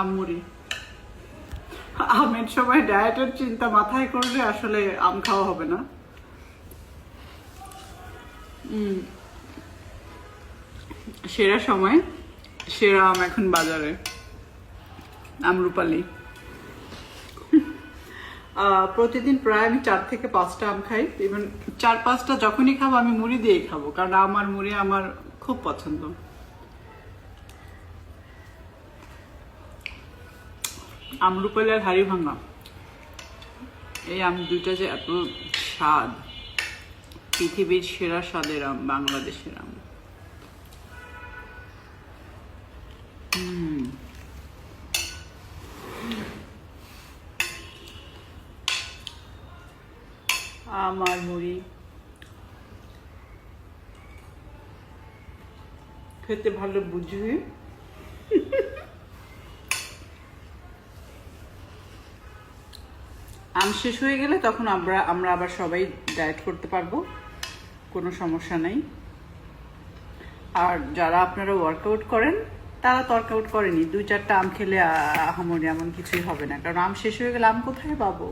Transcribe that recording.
আমুরি আমের সময় ডায়েটের চিন্তা মাথায় করলে আসলে আম খাওয়া হবে না। সেরা সময়, সেরা আম এখন বাজারে, আমরুপালি। প্রতিদিন প্রায় আমি 4 থেকে 5টা আম খাই। ইভেন 4-5টা যখনই খাবো আমি মুড়ি দিয়েই খাবো, কারণ আমার মুড়ি আমার খুব পছন্দ। আমরুপালি আর হাড়ি ভাঙা, এই আম দুইটা যে এত স্বাদ, পৃথিবীর সেরা স্বাদের আম, বাংলাদেশের আম। আমার মুড়ি খেতে ভালো বুঝি। আম শেষ হয়ে গেলে তখন আমরা আবার সবাই ডায়েট করতে পারবো, কোনো সমস্যা নেই। আর যারা আপনারা ওয়ার্কআউট করেন তারা তো ওয়ার্কআউট করেনি, 2-4টা আম খেলে আহামরি এমন কিছুই হবে না, কারণ আম শেষ হয়ে গেলে আম কোথায় পাবো।